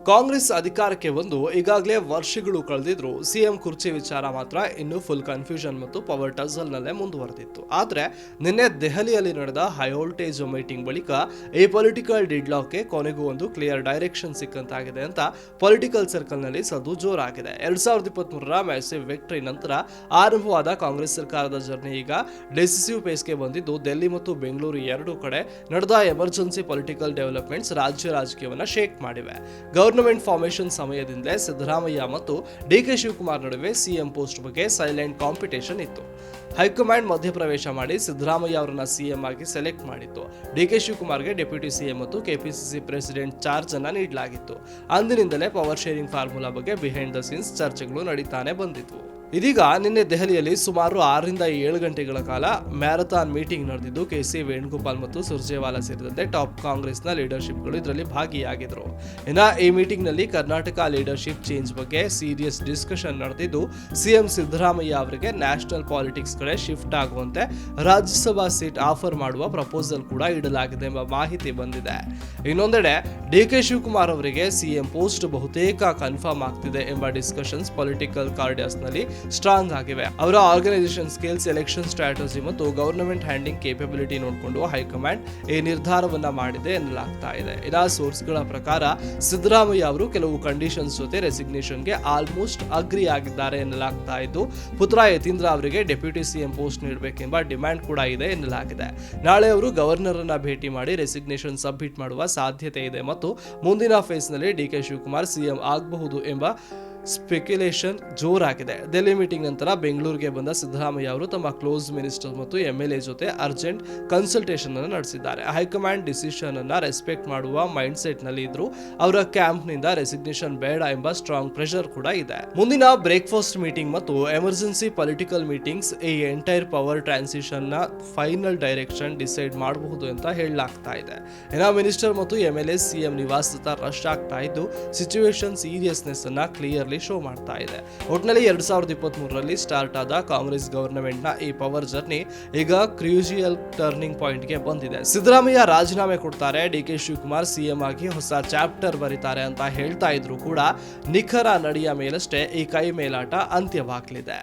ಕಾಂಗ್ರೆಸ್ ಅಧಿಕಾರಕ್ಕೆ ಬಂದು ಈಗಾಗಲೇ ವರ್ಷಗಳು ಕಳೆದಿದ್ರು ಸಿಎಂ ಕುರ್ಚಿ ವಿಚಾರ ಮಾತ್ರ ಇನ್ನೂ ಫುಲ್ ಕನ್ಫ್ಯೂಷನ್ ಮತ್ತು ಪವರ್ ಟಸಲ್ ನಲ್ಲೇ ಮುಂದುವರೆದಿತ್ತು. ಆದ್ರೆ ನಿನ್ನೆ ದೆಹಲಿಯಲ್ಲಿ ನಡೆದ ಹೈ ವೋಲ್ಟೇಜ್ ಮೀಟಿಂಗ್ ಬಳಿಕ ಈ ಪೊಲಿಟಿಕಲ್ ಡಿಡ್ಲಾಕ್ಗೆ ಕೊನೆಗೂ ಒಂದು ಕ್ಲಿಯರ್ ಡೈರೆಕ್ಷನ್ ಸಿಕ್ಕಂತಾಗಿದೆ ಅಂತ ಪೊಲಿಟಿಕಲ್ ಸರ್ಕಲ್ ನಲ್ಲಿ ಸದ್ದು ಜೋರಾಗಿದೆ. 2023ರ ಮ್ಯಾಸಿವ್ ವಿಕ್ಟರಿ ನಂತರ ಆರಂಭವಾದ ಕಾಂಗ್ರೆಸ್ ಸರ್ಕಾರದ ಜರ್ನಿ ಈಗ ಡಿಸಿಸಿವ್ ಪೇಸ್ಗೆ ಬಂದಿದ್ದು, ಡೆಲ್ಲಿ ಮತ್ತು ಬೆಂಗಳೂರು ಎರಡೂ ಕಡೆ ನಡೆದ ಎಮರ್ಜೆನ್ಸಿ ಪೊಲಿಟಿಕಲ್ ಡೆವಲಪ್ಮೆಂಟ್ಸ್ ರಾಜ್ಯ ರಾಜಕೀಯವನ್ನ ಶೇಕ್ ಮಾಡಿವೆ. ಗವರ್ನಮೆಂಟ್ ಫಾರ್ಮೇಷನ್ ಸಮಯದಿಂದಲೇ ಸಿದ್ದರಾಮಯ್ಯ ಮತ್ತು ಡಿಕೆ ಶಿವಕುಮಾರ್ ನಡುವೆ ಸಿಎಂ ಪೋಸ್ಟ್ ಬಗ್ಗೆ ಸೈಲೆಂಟ್ ಕಾಂಪಿಟೇಷನ್ ಇತ್ತು. ಹೈಕಮಾಂಡ್ ಮಧ್ಯಪ್ರವೇಶ ಮಾಡಿ ಸಿದ್ದರಾಮಯ್ಯ ಅವರನ್ನ ಸಿಎಂ ಆಗಿ ಸೆಲೆಕ್ಟ್ ಮಾಡಿತ್ತು. ಡಿಕೆ ಶಿವಕುಮಾರ್ಗೆ ಡೆಪ್ಯೂಟಿ ಸಿಎಂ ಮತ್ತು ಕೆಪಿಸಿಸಿ ಪ್ರೆಸಿಡೆಂಟ್ ಚಾರ್ಜ್ ಅನ್ನ ನೀಡಲಾಗಿತ್ತು. ಅಂದಿನಿಂದಲೇ ಪವರ್ ಶೇರಿಂಗ್ ಫಾರ್ಮುಲಾ ಬಗ್ಗೆ ಬಿಹೈಂಡ್ ದ ಸೀನ್ಸ್ ಚರ್ಚೆಗಳು ನಡೀತಾನೆ ಬಂದಿದ್ವು. ಇದೀಗ ನಿನ್ನೆ ದೆಹಲಿಯಲ್ಲಿ ಸುಮಾರು 6 ರಿಂದ 7 ಗಂಟೆಗಳ ಕಾಲ ಮ್ಯಾರಥಾನ್ ಮೀಟಿಂಗ್ ನಡೆದಿದ್ದು, ಕೆಸಿ ವೇಣುಗೋಪಾಲ್ ಮತ್ತು ಸುರ್ಜೇವಾಲಾ ಸೇರಿದಂತೆ ಟಾಪ್ ಕಾಂಗ್ರೆಸ್ನ ಲೀಡರ್ಶಿಪ್ಗಳು ಇದರಲ್ಲಿ ಭಾಗಿಯಾಗಿದ್ರು. ಇನ್ನು ಈ ಮೀಟಿಂಗ್ ನಲ್ಲಿ ಕರ್ನಾಟಕ ಲೀಡರ್ಶಿಪ್ ಚೇಂಜ್ ಬಗ್ಗೆ ಸೀರಿಯಸ್ ಡಿಸ್ಕಷನ್ ನಡೆದಿದ್ದು, ಸಿಎಂ ಸಿದ್ದರಾಮಯ್ಯ ಅವರಿಗೆ ನ್ಯಾಷನಲ್ ಪಾಲಿಟಿಕ್ಸ್ ಕಡೆ ಶಿಫ್ಟ್ ಆಗುವಂತೆ ರಾಜ್ಯಸಭಾ ಸೀಟ್ ಆಫರ್ ಮಾಡುವ ಪ್ರಪೋಸಲ್ ಕೂಡ ಇಡಲಾಗಿದೆ ಎಂಬ ಮಾಹಿತಿ ಬಂದಿದೆ. ಇನ್ನೊಂದೆಡೆ ಡಿಕೆ ಶಿವಕುಮಾರ್ ಅವರಿಗೆ ಸಿಎಂ ಪೋಸ್ಟ್ ಬಹುತೇಕ ಕನ್ಫರ್ಮ್ ಆಗ್ತಿದೆ ಎಂಬ ಡಿಸ್ಕಷನ್ಸ್ ಪೊಲಿಟಿಕಲ್ ಕಾರ್ಡಿಯಸ್ ನಲ್ಲಿ ಸ್ಟ್ರಾಂಗ್ ಆಗಿವೆ. ಅವರ ಆರ್ಗನೈಸೇಷನ್ ಸ್ಕಿಲ್ಸ್, ಎಲೆಕ್ಷನ್ ಸ್ಟ್ರಾಟಜಿ ಮತ್ತು ಗವರ್ನಮೆಂಟ್ ಹ್ಯಾಂಡಿಂಗ್ ಕೇಪಬಿಲಿಟಿ ನೋಡಿಕೊಂಡು ಹೈಕಮಾಂಡ್ ಈ ನಿರ್ಧಾರವನ್ನ ಮಾಡಿದೆ ಎನ್ನಲಾಗ್ತಾ ಇದೆ. ಇನ್ನು ಸೋರ್ಸ್ಗಳ ಪ್ರಕಾರ ಸಿದ್ದರಾಮಯ್ಯ ಅವರು ಕೆಲವು ಕಂಡೀಷನ್ಸ್ ಜೊತೆ ರೆಸಿಗ್ನೇಷನ್ಗೆ ಆಲ್ಮೋಸ್ಟ್ ಅಗ್ರಿ ಆಗಿದ್ದಾರೆ ಎನ್ನಲಾಗ್ತಾ ಇದ್ದು, ಪುತ್ರ ಯತೀಂದ್ರ ಅವರಿಗೆ ಡೆಪ್ಯೂಟಿ ಸಿಎಂ ಪೋಸ್ಟ್ ನೀಡಬೇಕೆಂಬ ಡಿಮ್ಯಾಂಡ್ ಕೂಡ ಇದೆ ಎನ್ನಲಾಗಿದೆ. ನಾಳೆ ಅವರು ಗವರ್ನರ್ ಅನ್ನ ಭೇಟಿ ಮಾಡಿ ರೆಸಿಗ್ನೇಷನ್ ಸಬ್ಮಿಟ್ ಮಾಡುವ ಸಾಧ್ಯತೆ ಇದೆ ಮತ್ತು ಮುಂದಿನ ಫೇಸ್ ನಲ್ಲಿ ಡಿಕೆ ಶಿವಕುಮಾರ್ ಸಿಎಂ ಆಗಬಹುದು ಎಂಬ ಸ್ಪೆಕ್ಯುಲೇಷನ್ ಜೋರಾಗಿದೆ. ಡೆಲ್ಲಿ ಮೀಟಿಂಗ್ ನಂತರ ಬೆಂಗಳೂರಿಗೆ ಬಂದ ಸಿದ್ದರಾಮಯ್ಯ ಅವರು ತಮ್ಮ ಕ್ಲೋಸ್ ಮಿನಿಸ್ಟರ್ ಮತ್ತು ಎಂಎಲ್ಎ ಜೊತೆ ಅರ್ಜೆಂಟ್ ಕನ್ಸಲ್ಟೇಷನ್ ಅನ್ನು ನಡೆಸಿದ್ದಾರೆ. ಹೈಕಮಾಂಡ್ ಡಿಸಿಷನ್ ಅನ್ನ ರೆಸ್ಪೆಕ್ಟ್ ಮಾಡುವ ಮೈಂಡ್ ಸೆಟ್ ನಲ್ಲಿ ಇದ್ರು. ಅವರ ಕ್ಯಾಂಪ್ ನಿಂದ ರೆಸಿಗ್ನೇಷನ್ ಬೇಡ ಎಂಬ ಸ್ಟ್ರಾಂಗ್ ಪ್ರೆಷರ್ ಕೂಡ ಇದೆ. ಮುಂದಿನ ಬ್ರೇಕ್ಫಾಸ್ಟ್ ಮೀಟಿಂಗ್ ಮತ್ತು ಎಮರ್ಜೆನ್ಸಿ ಪೊಲಿಟಿಕಲ್ ಮೀಟಿಂಗ್ಸ್ ಈ ಎಂಟೈರ್ ಪವರ್ ಟ್ರಾನ್ಸಿಷನ್ ನ ಫೈನಲ್ ಡೈರೆಕ್ಷನ್ ಡಿಸೈಡ್ ಮಾಡಬಹುದು ಅಂತ ಹೇಳಲಾಗ್ತಾ ಇದೆ. ಇನ್ನು ಮಿನಿಸ್ಟರ್ ಮತ್ತು ಎಂಎಲ್ಎ ಸಿಎಂ ನಿವಾಸದ ರಶ್ ಆಗ್ತಾ ಇದ್ದು, ಸಿಚುವೇಶನ್ ಸೀರಿಯಸ್ನೆಸ್ ಅನ್ನ ಕ್ಲಿಯರ್ಲಿ ಶೋ ಮಾಡ್ತಾ ಇದೆ. ಒಟ್ಟಿನಲ್ಲಿ 2023ರಲ್ಲಿ ಸ್ಟಾರ್ಟ್ ಆದ ಕಾಂಗ್ರೆಸ್ ಗವರ್ನಮೆಂಟ್ ನ ಈ ಪವರ್ ಜರ್ನಿ ಈಗ ಕ್ರೂಷಿಯಲ್ ಟರ್ನಿಂಗ್ ಪಾಯಿಂಟ್ ಗೆ ಬಂದಿದೆ. ಸಿದ್ದರಾಮಯ್ಯ ರಾಜೀನಾಮೆ ಕೊಡ್ತಾರೆ, ಡಿಕೆ ಶಿವಕುಮಾರ್ ಸಿಎಂ ಆಗಿ ಹೊಸ ಚಾಪ್ಟರ್ ಬರೀತಾರೆ ಅಂತ ಹೇಳ್ತಾ ಇದ್ರು ಕೂಡ ನಿಖರ ನಡೆಯ ಮೇಲಷ್ಟೇ ಈ ಕೈ ಮೇಲಾಟ ಅಂತ್ಯವಾಗಲಿದೆ.